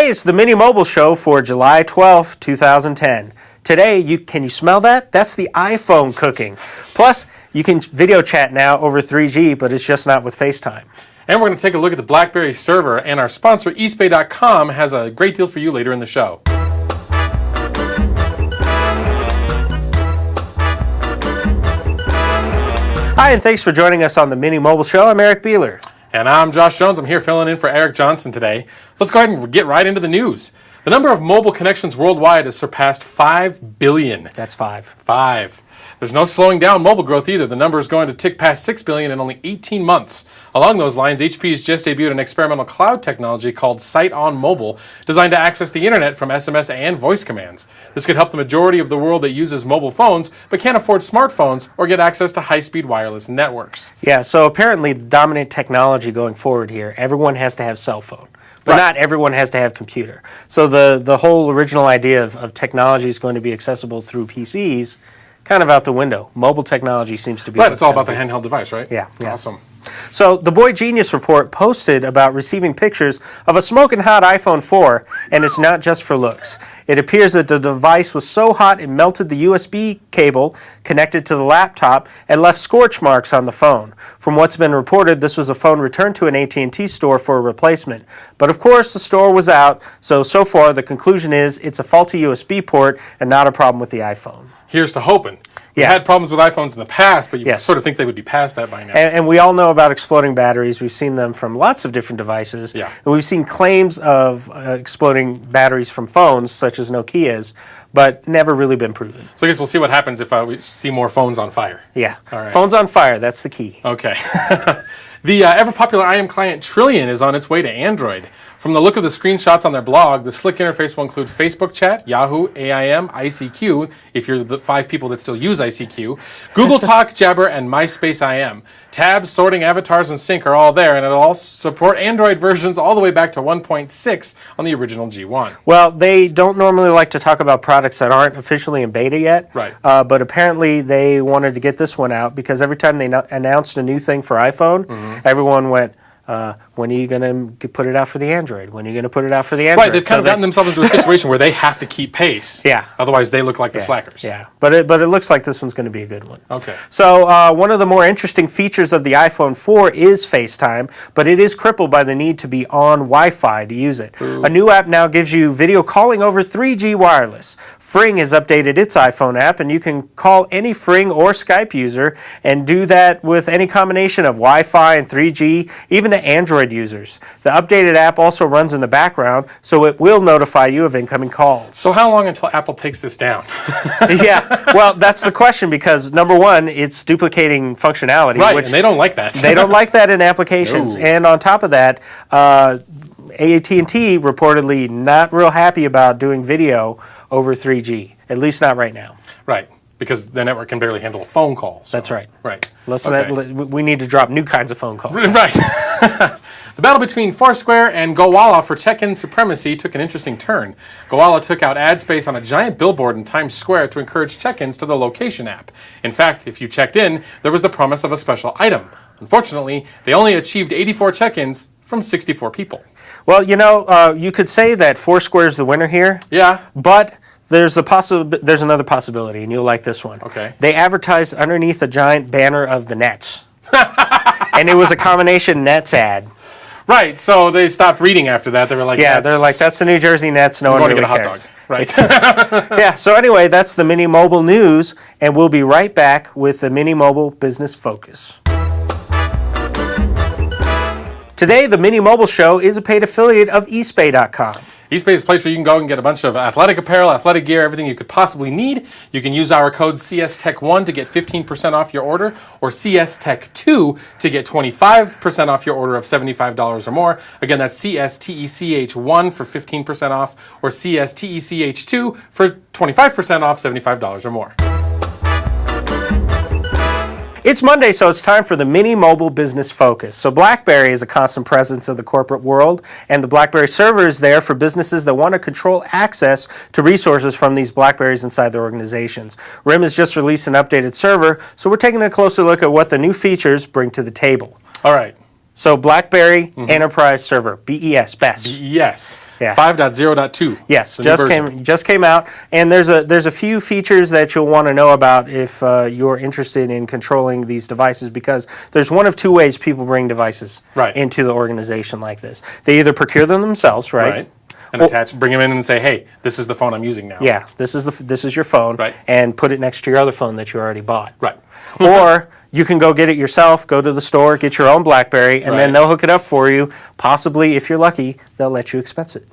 Today is the Mini Mobile Show for July 12th, 2010. Today, can you smell that? That's the iPhone cooking. Plus, you can video chat now over 3G, but it's just not with FaceTime. And we're going to take a look at the Blackberry server, and our sponsor, eastbay.com, has a great deal for you later in the show. Hi, and thanks for joining us on the Mini Mobile Show. I'm Eric Beeler. And I'm Josh Jones. I'm here filling in for Eric Johnson today. So let's go ahead and get right into the news. The number of mobile connections worldwide has surpassed 5 billion. That's 5. 5. There's no slowing down mobile growth either. The number is going to tick past 6 billion in only 18 months. Along those lines, HP has just debuted an experimental cloud technology called Sight on Mobile, designed to access the internet from SMS and voice commands. This could help the majority of the world that uses mobile phones but can't afford smartphones or get access to high-speed wireless networks. Yeah, so apparently the dominant technology going forward here, everyone has to have cell phone. But Right. not everyone has to have computer. So the whole original idea of technology is going to be accessible through PCs, kind of out the window. Mobile technology seems to be... Right, it's all about the handheld device, right? Yeah. Awesome. So the Boy Genius report posted about receiving pictures of a smoking hot iPhone 4, and it's not just for looks. It appears that the device was so hot it melted the USB cable connected to the laptop and left scorch marks on the phone. From what's been reported, this was a phone returned to an AT&T store for a replacement. But of course, the store was out, so far the conclusion is it's a faulty USB port and not a problem with the iPhone. Here's to hoping. We've Yeah. had problems with iPhones in the past, but you Yes. sort of think they would be past that by now. And we all know about exploding batteries. We've seen them from lots of different devices. Yeah. And we've seen claims of exploding batteries from phones, such as Nokia's, but never really been proven. So I guess we'll see what happens if we see more phones on fire. Yeah. All right. Phones on fire, that's the key. Okay. The ever-popular IM client Trillian is on its way to Android. From the look of the screenshots on their blog, the slick interface will include Facebook Chat, Yahoo, AIM, ICQ, if you're the 5 people that still use ICQ, Google Talk, Jabber, and MySpace IM. Tabs, sorting, avatars, and sync are all there, and it'll also support Android versions all the way back to 1.6 on the original G1. Well, they don't normally like to talk about products that aren't officially in beta yet. Right. But apparently they wanted to get this one out because every time they announced a new thing for iPhone, everyone went, when are you going to put it out for the Android? When are you going to put it out for the Android? Right, they've kind of gotten themselves into a situation where they have to keep pace. Yeah. Otherwise, they look like the slackers. Yeah, but it looks like this one's going to be a good one. Okay. So one of the more interesting features of the iPhone 4 is FaceTime, but it is crippled by the need to be on Wi-Fi to use it. Ooh. A new app now gives you video calling over 3G wireless. Fring has updated its iPhone app, and you can call any Fring or Skype user and do that with any combination of Wi-Fi and 3G, even to Android users. The updated app also runs in the background, so it will notify you of incoming calls. So how long until Apple takes this down? Yeah, well, that's the question because, number one, it's duplicating functionality. Right, which and they don't like that. They don't like that in applications. No. And on top of that, AT&T reportedly not real happy about doing video over 3G, at least not right now. Right, because the network can barely handle a phone call. So. That's right. Right. We need to drop new kinds of phone calls. Right. The battle between Foursquare and Gowalla for check-in supremacy took an interesting turn. Gowalla took out ad space on a giant billboard in Times Square to encourage check-ins to the location app. In fact, if you checked in, there was the promise of a special item. Unfortunately, they only achieved 84 check-ins from 64 people. Well, you could say that Foursquare is the winner here. Yeah. But there's another possibility, and you'll like this one. Okay. They advertised underneath a giant banner of the Nets. And it was a combination Nets ad. Right, so they stopped reading after that. They were like, yeah, they're like, that's the New Jersey Nets. No one really cares. Going to get a hot dog. Right. Yeah, so anyway, that's the Mini Mobile news, and we'll be right back with the Mini Mobile Business Focus. Today, the Mini Mobile Show is a paid affiliate of eastbay.com. eastbay is a place where you can go and get a bunch of athletic apparel, athletic gear, everything you could possibly need. You can use our code CSTech1 to get 15% off your order, or CSTech2 to get 25% off your order of $75 or more. Again, that's CSTECH1 for 15% off, or CSTECH2 for 25% off $75 or more. It's Monday, so it's time for the Mini Mobile Business Focus. So BlackBerry is a constant presence of the corporate world, and the BlackBerry server is there for businesses that want to control access to resources from these BlackBerries inside their organizations. RIM has just released an updated server, so we're taking a closer look at what the new features bring to the table. All right. So BlackBerry Enterprise Server, BES, best. Yes. Yeah. 5.0.2. Yes, The new just came out, and there's a few features that you'll want to know about if you're interested in controlling these devices, because there's one of two ways people bring devices into the organization like this. They either procure them themselves, right? And bring them in and say, hey, this is the phone I'm using now. Yeah, this is your phone, and put it next to your other phone that you already bought. Right. Or you can go get it yourself, go to the store, get your own BlackBerry, and then they'll hook it up for you. Possibly, if you're lucky, they'll let you expense it.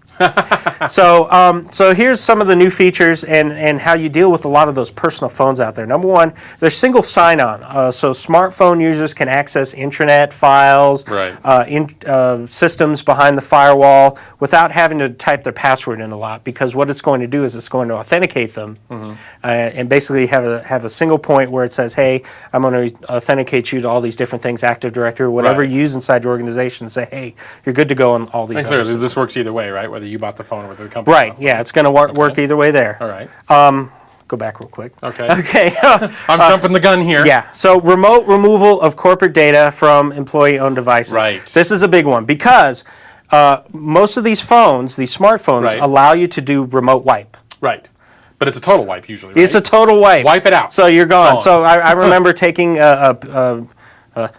So here's some of the new features and how you deal with a lot of those personal phones out there. Number one, there's single sign-on. So smartphone users can access intranet files, systems behind the firewall without having to type their password in a lot, because what it's going to do is it's going to authenticate them and basically have a single point where it says, hey, I'm going to authenticate you to all these different things, Active Directory, whatever you use inside your organization, and say, hey, you're good to go on all these other systems. This works either way, right? Whether you bought the phone or whether the company Right, yeah, it's going to work either way there. All right. Go back real quick. Okay. I'm jumping the gun here. Yeah, so remote removal of corporate data from employee-owned devices. Right. This is a big one because most of these phones, these smartphones, allow you to do remote wipe. Right. But it's a total wipe usually, right? It's a total wipe. Wipe it out. So you're gone. So I remember taking,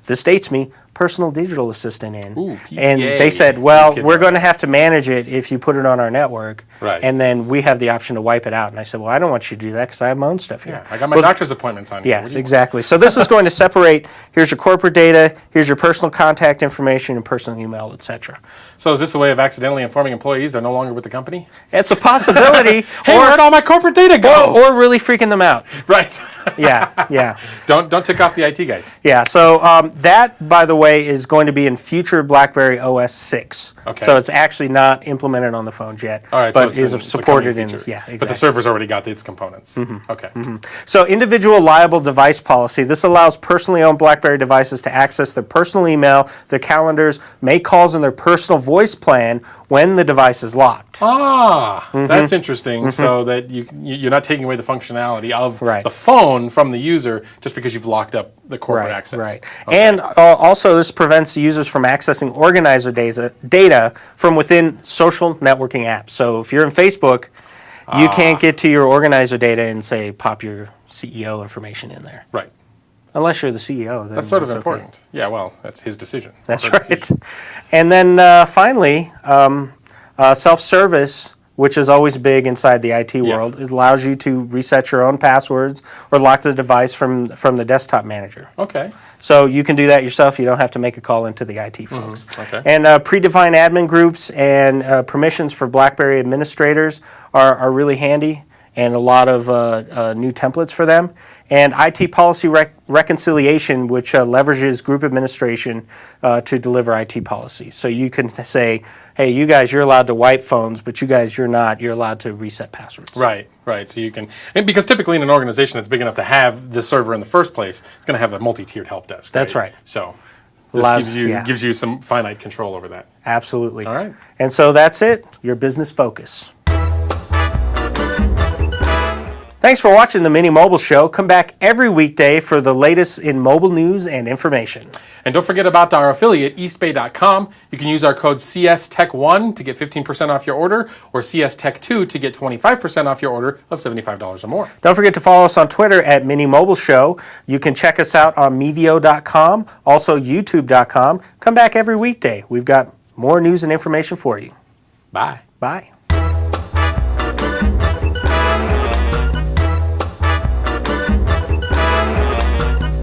this dates me, personal digital assistant in. Ooh, and they said, well, we're going to have to manage it if you put it on our network. Right. And then we have the option to wipe it out. And I said, well, I don't want you to do that because I have my own stuff here. Yeah, I got my doctor's appointments on here. Yes, exactly. So this is going to separate, here's your corporate data, here's your personal contact information and personal email, etc. So is this a way of accidentally informing employees they're no longer with the company? It's a possibility. Hey, where'd all my corporate data go? Or really freaking them out. Right. Yeah. Don't tick off the IT guys. Yeah, so that, by the way, is going to be in future BlackBerry OS 6. Okay. So it's actually not implemented on the phones yet. All right, but so is supported in, exactly. But the server's already got its components. Okay. So individual liable device policy. This allows personally owned BlackBerry devices to access their personal email, their calendars, make calls, and their personal voice plan when the device is locked. That's interesting. So that you're not taking away the functionality of the phone from the user just because you've locked up the corporate access. Right. Okay. And also this prevents users from accessing organizer data from within social networking apps. So if you're in Facebook, you can't get to your organizer data and say pop your CEO information in there. Right. Unless you're the CEO. Then that's sort of important. Okay. Yeah, well, that's his decision. That's right. Decision. And then finally, self-service, which is always big inside the IT world, allows you to reset your own passwords or lock the device from the desktop manager. Okay. So you can do that yourself. You don't have to make a call into the IT folks. Okay. And predefined admin groups and permissions for BlackBerry administrators are really handy, and a lot of new templates for them. And IT policy reconciliation, which leverages group administration to deliver IT policies. So you can say, hey, you guys, you're allowed to wipe phones, but you guys, you're not. You're allowed to reset passwords. Right. So you can, and because typically in an organization that's big enough to have the server in the first place, it's going to have a multi-tiered help desk. That's right. So this gives you some finite control over that. Absolutely. All right. And so that's it, your business focus. Thanks for watching the Mini Mobile Show. Come back every weekday for the latest in mobile news and information. And don't forget about our affiliate, eastbay.com. You can use our code CSTech1 to get 15% off your order, or CSTech2 to get 25% off your order of $75 or more. Don't forget to follow us on Twitter at Mini Mobile Show. You can check us out on Mevio.com, also YouTube.com. Come back every weekday. We've got more news and information for you. Bye. Bye.